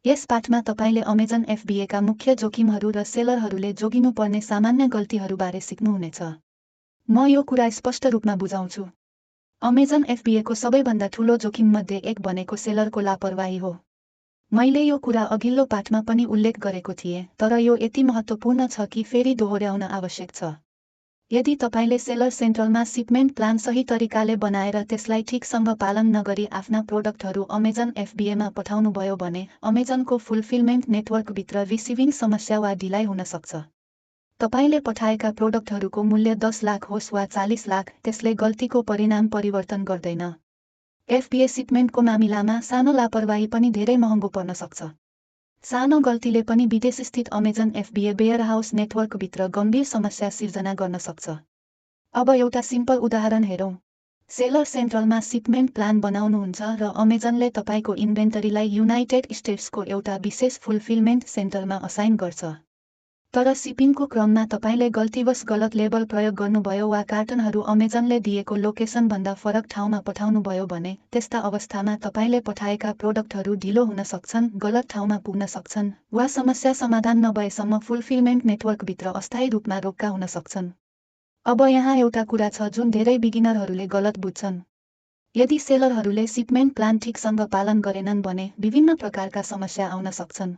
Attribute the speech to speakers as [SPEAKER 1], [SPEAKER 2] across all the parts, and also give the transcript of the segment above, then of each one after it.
[SPEAKER 1] यस पाठमा तपाईले Amazon FBA का मुख्य जोखिमहरू र सेलरहरूले जोगिनुपर्ने सामान्य गल्तीहरूबारे सिक्नुहुनेछ। म यो कुरा स्पष्ट रूपमा बुझाउँछु। अमेजन FBA को सबैभन्दा ठूलो जोखिममध्ये एक भनेको सेलरको लापरवाही हो। मैले यो कुरा अघिल्लो पाठमा पनि उल्लेख गरेको थिएँ, तर यो यति महत्त्वपूर्ण छ कि फेरि दोहोर्याउन आवश्यक छ। यदि तपाईले सेलर सेन्ट्रलमा शिपमेन्ट प्लान सही तरिकाले बनाएर त्यसलाई ठिकसँग पालन नगरी आफ्ना प्रोडक्टहरू अमेजन FBA मा पठाउनुभयो भने अमेजनको फुलफिलमेन्ट नेटवर्कभित्र रिसिभिङ समस्या वा ढिलाइ हुन सक्छ। तपाईले पठाएका प्रोडक्टहरूको मूल्य 10 लाख होस् वा 40 लाख, त्यसले गल्तीको परिणाम परिवर्तन गर्दैन। FBA शिपमेन्टको मामिलामा सानो लापरवाही पनि धेरै महँगो पर्न सक्छ। सानो गल्तीले पनि विदेशस्थित अमेजन FBA वेयरहाउस नेटवर्कभित्र गम्भीर समस्या सिर्जना गर्न सक्छ। अब एउटा सिम्पल उदाहरण हेरौँ। सेलर सेन्ट्रलमा शिपमेन्ट प्लान बनाउनुहुन्छ र अमेजनले तपाईको इन्भेन्टरीलाई युनाइटेड स्टेट्सको एउटा विशेष फुलफिलमेन्ट सेन्टरमा असाइन गर्छ। तर शिपिङको क्रममा तपाईले गल्तीवश गलत लेबल प्रयोग गर्नुभयो वा कार्टनहरू अमेजनले दिएको लोकेसनभन्दा फरक ठाउँमा पठाउनुभयो भने त्यस्ता अवस्थामा तपाईले पठाएका प्रोडक्टहरू ढिलो हुन सक्छन्, गलत ठाउँमा पुग्न सक्छन्, वा समस्या समाधान नभएसम्म फुलफिलमेन्ट नेटवर्कभित्र अस्थायी रूपमा रोक्का हुन सक्छन्। अब यहाँ एउटा कुरा छ जुन धेरै बिगिनरहरूले गलत बुझ्छन्। यदि सेलरहरूले शिपमेन्ट प्लान ठिकसँग पालन गरेनन् भने विभिन्न प्रकारका समस्या आउन सक्छन्।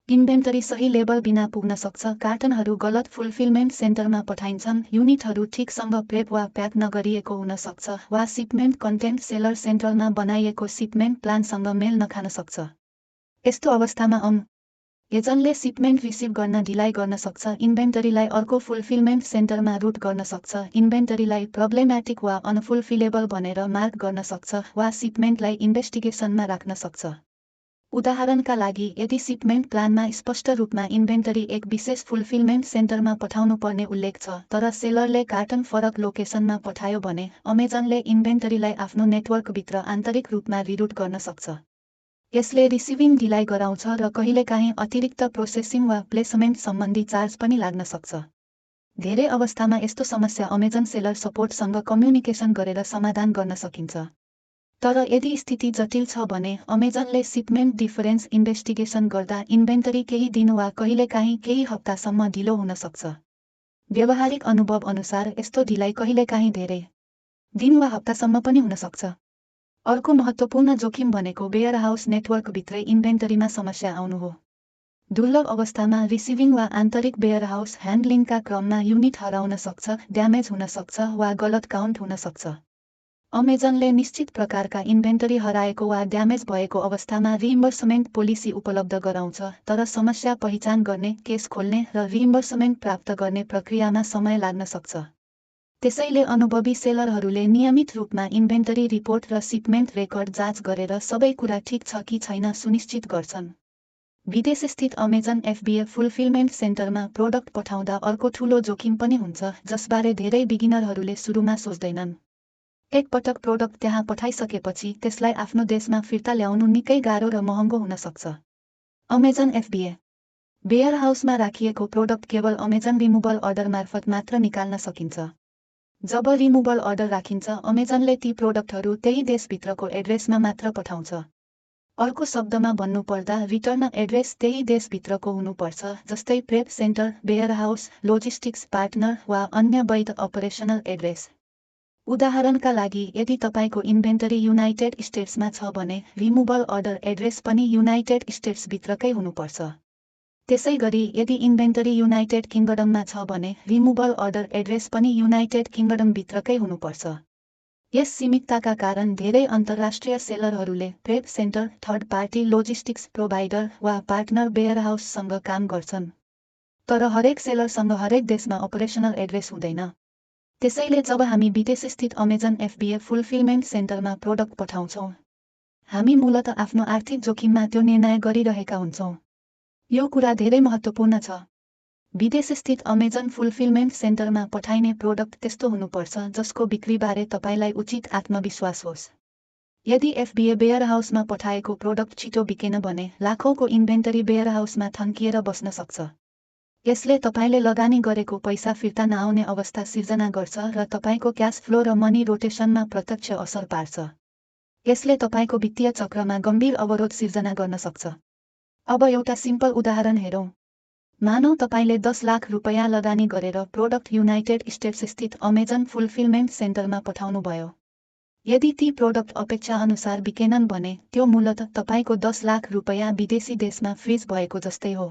[SPEAKER 1] इन्भेन्टरी सही लेबल बिना पुग्न सक्छ, कार्टनहरू गलत फुलफिलमेन्ट सेन्टरमा पठाइन्छन्, युनिटहरू ठिकसँग प्रेप वा प्याक नगरिएको हुन सक्छ, वा शिपमेन्ट कन्टेन्ट सेलर सेन्ट्रलमा बनाइएको शिपमेन्ट प्लानसँग मेल नखान सक्छ। यस्तो अवस्थामा एजन्टले शिपमेन्ट रिसिभ गर्न ढिलाइ गर्न सक्छ, इन्भेन्टरीलाई अर्को फुलफिलमेन्ट सेन्टरमा रुट गर्न सक्छ, इन्भेन्टरीलाई प्रब्लेम्याटिक वा अनफुलफिलेबल भनेर मार्क गर्न सक्छ, वा शिपमेन्टलाई इन्भेस्टिगेसनमा राख्न सक्छ। उदाहरणका लागि, यदि शिपमेन्ट प्लानमा स्पष्ट रूपमा इन्भेन्टरी एक विशेष फुलफिलमेन्ट सेन्टरमा पठाउनुपर्ने उल्लेख छ, तर सेलरले कार्टन फरक लोकेसनमा पठायो भने अमेजनले इन्भेन्टरीलाई आफ्नो नेटवर्कभित्र आन्तरिक रूपमा रिरुट गर्न सक्छ। यसले रिसिभिङ ढिलाइ गराउँछ र कहिलेकाहीँ अतिरिक्त प्रोसेसिङ वा प्लेसमेन्ट सम्बन्धी चार्ज पनि लाग्न सक्छ। धेरै अवस्थामा यस्तो समस्या अमेजन सेलर सपोर्टसँग कम्युनिकेसन गरेर समाधान गर्न सकिन्छ। तर यदि स्थिति जटिल छ भने अमेजनले शिपमेन्ट डिफरेन्स इन्भेस्टिगेसन गर्दा इन्भेन्टरी केही दिन वा कहिलेकाहीँ केही हप्तासम्म ढिलो हुन सक्छ। व्यावहारिक अनुभव अनुसार यस्तो ढिलाइ कहिलेकाहीँ धेरै दिन वा हप्तासम्म पनि हुन सक्छ। अर्को महत्त्वपूर्ण जोखिम भनेको वेयरहाउस नेटवर्कभित्रै इन्भेन्टरीमा समस्या आउनु हो। दुर्लभ अवस्थामा रिसिभिङ वा आन्तरिक वेयरहाउस ह्यान्डलिङका क्रममा युनिट हराउन सक्छ, ड्यामेज हुन सक्छ, वा गलत काउन्ट हुन सक्छ। अमेजनले निश्चित प्रकारका इन्भेन्टरी हराएको वा ड्यामेज भएको अवस्थामा रिइम्बर्समेन्ट पोलिसी उपलब्ध गराउँछ, तर समस्या पहिचान गर्ने, केस खोल्ने र रिइम्बर्समेन्ट प्राप्त गर्ने प्रक्रियामा समय लाग्न सक्छ। त्यसैले अनुभवी सेलरहरूले नियमित रूपमा इन्भेन्टरी रिपोर्ट र शिपमेन्ट रेकर्ड जाँच गरेर सबै कुरा ठिक छ कि छैन सुनिश्चित गर्छन्। विदेशस्थित अमेजन FBA फुलफिलमेन्ट सेन्टरमा प्रोडक्ट पठाउँदा अर्को ठूलो जोखिम पनि हुन्छ जसबारे धेरै बिगिनरहरूले सुरुमा सोच्दैनन्। एक पटक प्रोडक्ट त्यहाँ पठाइसकेपछि त्यसलाई आफ्नो देशमा फिर्ता ल्याउनु निकै गाह्रो र महँगो हुन सक्छ। अमेजन FBA वेयरहाउसमा राखिएको प्रोडक्ट केवल अमेजन रिमुभल अर्डर मार्फत मात्र निकाल्न सकिन्छ। जब रिमुभल अर्डर राखिन्छ, अमेजनले ती प्रोडक्टहरू त्यही देशभित्रको एड्रेसमा मात्र पठाउँछ। अर्को शब्दमा भन्नुपर्दा रिटर्न एड्रेस त्यही देशभित्रको हुनुपर्छ, जस्तै prep centre, warehouse, logistics partner वा अन्य वैध अपरेसनल एड्रेस। उदाहरणका लागि, यदि तपाईको इन्भेन्टरी युनाइटेड स्टेट्समा छ भने रिमुभल अर्डर एड्रेस पनि युनाइटेड स्टेट्सभित्रकै हुनुपर्छ। त्यसैगरी यदि इन्भेन्टरी युनाइटेड किङ्गडममा छ भने रिमुभल अर्डर एड्रेस पनि युनाइटेड किङ्गडमभित्रकै हुनुपर्छ। यस सीमितताका कारण धेरै अन्तर्राष्ट्रिय सेलरहरूले prep centre, third party logistics provider वा पार्टनर वेयरहाउससँग काम गर्छन्। तर हरेक सेलरसँग हरेक देशमा अपरेसनल एड्रेस हुँदैन। त्यसैले जब हामी विदेशस्थित अमेजन FBA फुलफिलमेन्ट सेन्टरमा प्रोडक्ट पठाउँछौँ, हामी मूलतः आफ्नो आर्थिक जोखिममा त्यो निर्णय गरिरहेका हुन्छौँ। यो कुरा धेरै महत्त्वपूर्ण छ। विदेशस्थित अमेजन फुलफिलमेन्ट सेन्टरमा पठाइने प्रोडक्ट त्यस्तो हुनुपर्छ जसको बिक्रीबारे तपाईलाई उचित आत्मविश्वास होस्। यदि FBA वेयरहाउसमा पठाएको प्रोडक्ट छिटो बिकेन भने लाखौँको इन्भेन्टरी वेयरहाउसमा थन्किएर बस्न सक्छ। यसले तपाईले लगानी गरेको पैसा फिर्ता नआउने अवस्था सिर्जना गर्छ र तपाईको क्याश फ्लो र मनी रोटेसनमा प्रत्यक्ष असर पार्छ। यसले तपाईको वित्तीय चक्रमा गम्भीर अवरोध सिर्जना गर्न सक्छ। अब एउटा सिम्पल उदाहरण हेरौँ। मानौ तपाईले 10 लाख रुपैयाँ लगानी गरेर प्रोडक्ट युनाइटेड स्टेट्स स्थित अमेजन फुलफिलमेन्ट सेन्टरमा पठाउनुभयो। यदि ती प्रोडक्ट अपेक्षा अनुसार बिकेनन् भने त्यो मूलतः तपाईको 10 लाख रुपैयाँ विदेशी देशमा फ्रिज भएको जस्तै हो।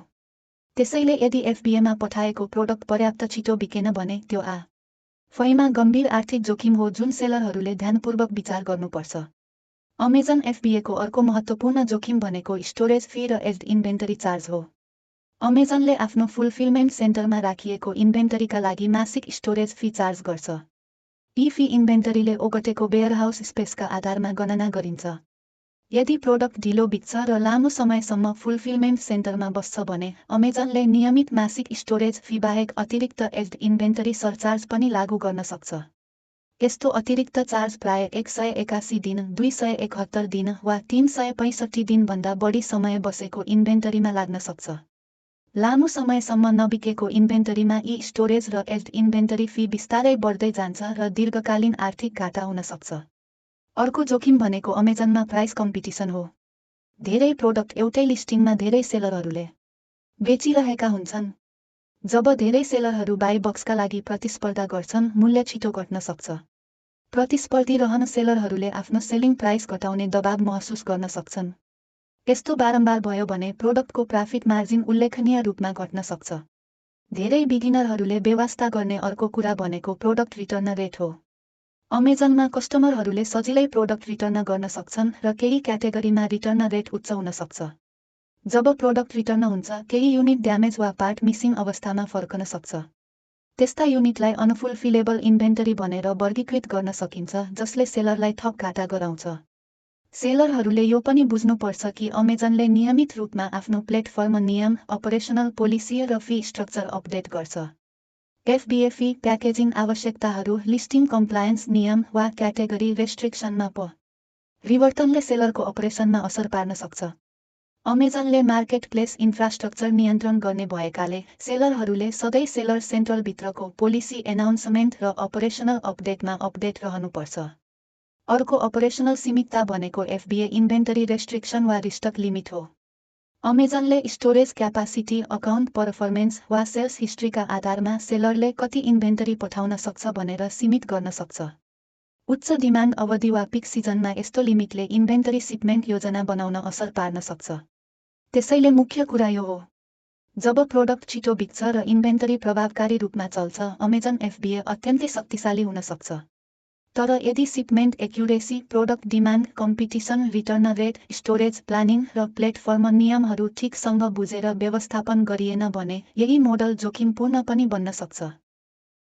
[SPEAKER 1] त्यसैले यदि एफबीएमा पठाएको प्रोडक्ट पर्याप्त छिटो बिकेन भने त्यो आफैमा गम्भीर आर्थिक जोखिम हो जुन सेलरहरूले ध्यानपूर्वक विचार गर्नुपर्छ। अमेजन एफबीएको अर्को महत्त्वपूर्ण जोखिम भनेको स्टोरेज फी र एज्ड इन्भेन्टरी चार्ज हो। अमेजनले आफ्नो फुलफिलमेन्ट सेन्टरमा राखिएको इन्भेन्टरीका लागि मासिक स्टोरेज फी चार्ज गर्छ। यी फी इन्भेन्टरीले ओगटेको वेयरहाउस स्पेसका आधारमा गणना गरिन्छ। यदि प्रोडक्ट ढिलो बिक्छ र लामो समयसम्म फुलफिलमेन्ट सेन्टरमा बस्छ भने अमेजनले नियमित मासिक स्टोरेज फी बाहेक अतिरिक्त एज्ड इन्भेन्टरी सरचार्ज पनि लागू गर्न सक्छ। यस्तो अतिरिक्त चार्ज प्राय 181 दिन, 271 दिन वा 365 दिनभन्दा बढी समय बसेको इन्भेन्टरीमा लाग्न सक्छ। लामो समयसम्म नबिकेको इन्भेन्टरीमा यी स्टोरेज र एज्ड इन्भेन्टरी फी बिस्तारै बढ्दै जान्छ र दीर्घकालीन आर्थिक घाटा हुन सक्छ। अर्को जोखिम भनेको अमेजनमा प्राइस कम्पिटिसन हो। धेरै प्रोडक्ट एउटै लिस्टिङमा धेरै सेलरहरूले बेचिरहेका हुन्छन्। जब धेरै सेलरहरू बाई बक्सका लागि प्रतिस्पर्धा गर्छन्, मूल्य छिटो घट्न सक्छ। प्रतिस्पर्धी रहन सेलरहरूले आफ्नो सेलिङ प्राइस घटाउने दबाव महसुस गर्न सक्छन्। यस्तो बारम्बार भयो भने प्रोडक्टको प्रॉफिट मार्जिन उल्लेखनीय रूपमा घट्न सक्छ। धेरै बिगिनरहरूले बेवास्ता गर्ने अर्को कुरा भनेको प्रोडक्ट रिटर्न रेट हो। अमेजनमा कस्टमरहरूले सजिलै प्रोडक्ट रिटर्न गर्न सक्छन् र केही क्याटेगोरीमा रिटर्न रेट उच्च हुन सक्छ। जब प्रोडक्ट रिटर्न हुन्छ, केही युनिट ड्यामेज वा पार्ट मिसिङ अवस्थामा फर्कन सक्छ। त्यस्ता युनिटलाई अनफुलफिलेबल इन्भेन्टरी भनेर वर्गीकृत गर्न सकिन्छ, जसले सेलरलाई थप घाटा गराउँछ। सेलरहरूले यो पनि बुझ्नुपर्छ कि अमेजनले नियमित रूपमा आफ्नो प्लेटफर्म नियम, अपरेसनल पोलिसी र फी स्ट्रक्चर अपडेट गर्छ। एफबीए फी, प्याकेजिङ आवश्यकताहरू, लिस्टिङ कम्प्लायन्स नियम वा क्याटेगोरी रेस्ट्रिक्सनमा परिवर्तनले सेलरको अपरेसनमा असर पार्न सक्छ। अमेजनले मार्केटप्लेस इन्फ्रास्ट्रक्चर नियन्त्रण गर्ने भएकाले सेलरहरूले सधैँ सेलर सेन्ट्रलभित्रको पोलिसी एनाउन्समेन्ट र अपरेसनल अपडेटमा अपडेट रहनुपर्छ। अर्को अपरेसनल सीमितता भनेको एफबीए इन्भेन्टरी रेस्ट्रिक्सन वा रिस्टक लिमिट हो। अमेजनले स्टोरेज क्यापासिटी, अकाउन्ट परफर्मेन्स वा सेल्स हिस्ट्रीका आधारमा सेलरले कति इन्भेन्टरी पठाउन सक्छ भनेर सीमित गर्न सक्छ। उच्च डिमान्ड अवधि वा पिक सिजनमा यस्तो लिमिटले इन्भेन्टरी शिपमेन्ट योजना बनाउन असर पार्न सक्छ। त्यसैले मुख्य कुरा यो हो, जब प्रोडक्ट छिटो बिक्छ र इन्भेन्टरी प्रभावकारी रूपमा चल्छ, अमेजन एफबीए अत्यन्तै शक्तिशाली हुन सक्छ। तर यदि shipment accuracy, product demand, competition, return rate, storage planning र प्लेटफर्म नियमहरू ठिकसँग बुझेर व्यवस्थापन गरिएन भने यही मोडल जोखिमपूर्ण पनि बन्न सक्छ।